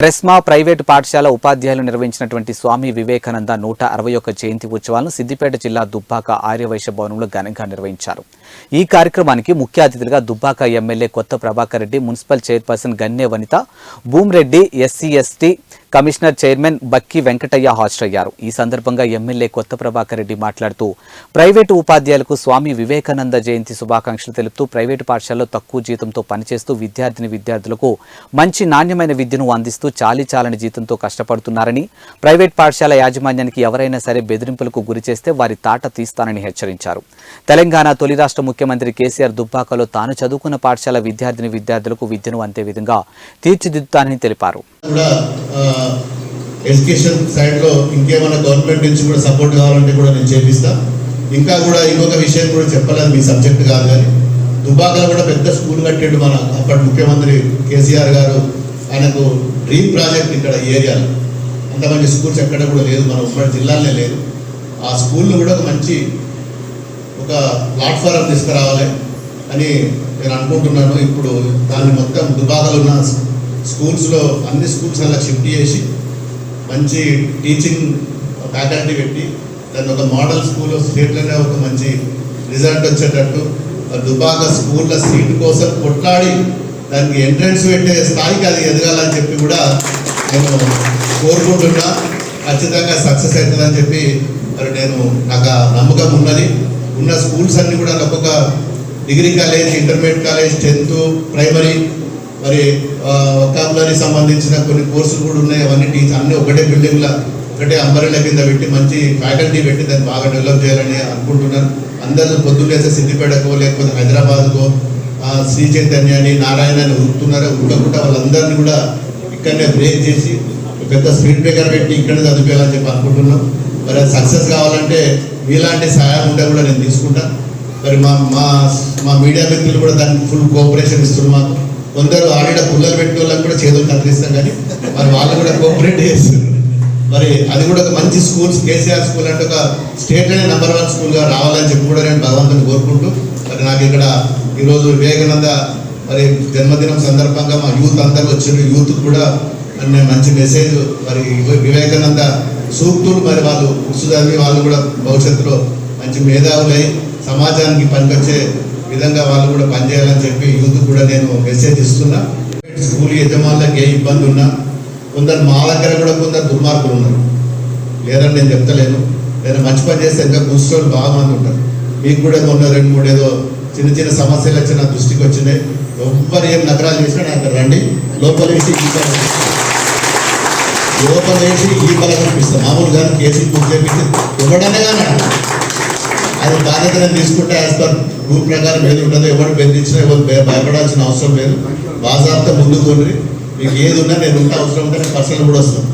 ప్రెస్మా private పాఠశాల ఉపాధ్యాయులు నిర్వహించినటువంటి స్వామి వివేకానంద 161 జయంతి ఉత్సవాలను సిద్దిపేట జిల్లా దుబ్బాక ఆర్యవైశ్య భవనంలో ఘనంగా నిర్వహించారు. ఈ కార్యక్రమానికి ముఖ్య అతిథులుగా Dubbaka MLA Kotha Prabhakar Reddy, municipal chairperson Ganne Vanitha, Bhoomireddy, SC ST commissioner chairman Bakki Venkataiah హాజరయ్యారు. ఈ సందర్భంగా ఎమ్మెల్యే కొత్త ప్రభాకర్ రెడ్డి మాట్లాడుతూ ప్రైవేటు ఉపాధ్యాయులకు స్వామి వివేకానంద జయంతి శుభాకాంక్షలు తెలుపుతూ ప్రైవేటు పాఠశాలలో తక్కువ జీతంతో పనిచేస్తూ విద్యార్థులకు మంచి నాణ్యమైన విద్యను అందిస్తూ చాలీచాలని జీతంతో కష్టపడుతున్నారని, ప్రైవేట్ పాఠశాల యాజమాన్యానికి ఎవరైనా సరే బెదిరింపులకు గురి చేస్తే వారి తాట తీస్తానని హెచ్చరించారు. తెలంగాణ తొలి రాష్ట్ర ముఖ్యమంత్రి కేసీఆర్ దుబ్బాకలో తాను చదువుకున్న పాఠశాల విద్యార్థులకు విద్యను అంతే విధంగా తీర్చిదిద్దుతానని తెలిపారు. ఎడ్యుకేషన్ సైడ్లో ఇంకేమైనా గవర్నమెంట్ నుంచి కూడా సపోర్ట్ కావాలంటే కూడా నేను చేపిస్తా. ఇంకా కూడా ఇంకొక విషయం కూడా చెప్పలేదు, మీ సబ్జెక్ట్ కాదు కానీ దుబ్బాకలో కూడా పెద్ద స్కూల్ కట్టాడు మన అప్పటి ముఖ్యమంత్రి కేసీఆర్ గారు. ఆయనకు డ్రీమ్ ప్రాజెక్ట్ ఇక్కడ ఈ ఏరియాలో. అంత మంచి స్కూల్స్ ఎక్కడ కూడా లేదు, మన ఉమ్మడి జిల్లాలోనే లేదు. ఆ స్కూల్ను కూడా ఒక ప్లాట్ఫారం తీసుకురావాలి అని నేను అనుకుంటున్నాను. ఇప్పుడు దాన్ని మొత్తం దుబ్బాకలో ఉన్న స్కూల్స్లో అన్ని స్కూల్స్ అలా షిఫ్ట్ చేసి మంచి టీచింగ్ ఫ్యాకల్టీ పెట్టి దాన్ని ఒక మోడల్ స్కూల్ స్టేట్లోనే ఒక మంచి రిజల్ట్ వచ్చేటట్టు దుబ్బాక స్కూళ్ళ సీట్ కోసం కొట్లాడి దానికి ఎంట్రన్స్ పెట్టే స్థాయికి అది ఎదగాలని చెప్పి కూడా నేను కోరుకుంటున్నా. ఖచ్చితంగా సక్సెస్ అవుతుందని చెప్పి మరి నాకు నమ్మకం ఉన్నది. ఉన్న స్కూల్స్ అన్నీ కూడా ఒక్కొక్క degree college, intermediate college, 10th primary, మరి వొకాబులరీ సంబంధించిన కొన్ని కోర్సులు కూడా ఉన్నాయి. అవన్నీ అన్నీ ఒకటే బిల్డింగ్లో ఒకటే అంబరెల్లా కింద పెట్టి మంచి ఫ్యాకల్టీ పెట్టి దాన్ని బాగా డెవలప్ చేయాలని అనుకుంటున్నాను. అందరూ పొద్దున్నేసే సిద్దిపేటకో లేకపోతే హైదరాబాద్కో శ్రీ చైతన్యాన్ని, నారాయణని ఉరుకుతున్నారు. ఉరకకుండా వాళ్ళందరినీ కూడా ఇక్కడనే బ్రేక్ చేసి పెద్ద స్పీడ్ బ్రేకర్ పెట్టి ఇక్కడనే చదివేయాలని చెప్పి అనుకుంటున్నాం. మరి అది సక్సెస్ కావాలంటే మీలాంటి సహాయం ఉంటే కూడా నేను తీసుకుంటా. మరి మా మీడియా మిత్రులు కూడా దానికి ఫుల్ కోఆపరేషన్ ఇస్తున్నారు. మాకు కొందరు ఆల్రెడీ పుల్లలు పెట్టిన వాళ్ళకి కూడా చేతులు కత్తిరిస్తాం, కానీ మరి వాళ్ళు కూడా కోఆపరేట్ చేస్తున్నారు. మరి అది కూడా ఒక మంచి స్కూల్స్, కేసీఆర్ స్కూల్ అంటే ఒక స్టేట్లోనే నెంబర్ 1 స్కూల్గా రావాలని చెప్పి కూడా నేను భగవంతుని కోరుకుంటూ, మరి నాకు ఇక్కడ ఈరోజు వివేకానంద మరి జన్మదినం సందర్భంగా మా యూత్ అందరూ వచ్చారు. యూత్ కూడా నేను మంచి మెసేజ్, మరి వివేకానంద సూక్తులు మరి వాళ్ళు బుక్స్ చదివి వాళ్ళు కూడా భవిష్యత్తులో మంచి మేధావులై సమాజానికి పనికొచ్చే విధంగా వాళ్ళు కూడా పనిచేయాలని చెప్పి యూత్ కూడా నేను మెసేజ్ ఇస్తున్నా. స్కూల్ యజమానులకు ఏ ఇబ్బంది ఉన్నా, కొందరు మా దగ్గర కూడా కొందరు దుర్మార్గులు ఉన్నారు, లేదని నేను చెప్తలేను. నేను మంచి పని చేస్తే ఇంకా కూర్చోళ్ళు బాగా మంది ఉంటారు. మీకు కూడా మొన్న 2-3 ఏదో చిన్న సమస్యలు వచ్చి నా దృష్టికి వచ్చినాయి. ఎవ్వరు ఏం నగరాలు చేసినా నాకు రండి, లోపలేసి ఈ బలం కనిపిస్తాం. మామూలుగా కేసులు బుక్ చేపించి ఇవ్వడమే కానీ అది బాధ్యత నేను తీసుకుంటే యాజ్ పర్ రూల్ ప్రకారం ఏది ఉంటుందో ఎవరు బెదిరించినా ఎవరు భయపడాల్సిన అవసరం లేదు. బాజాబ్తా ముందుకు మీకు ఏది ఉన్నా నేను ఉంటే అవసరం ఉంటే నేను పర్సనల్ కూడా వస్తాను.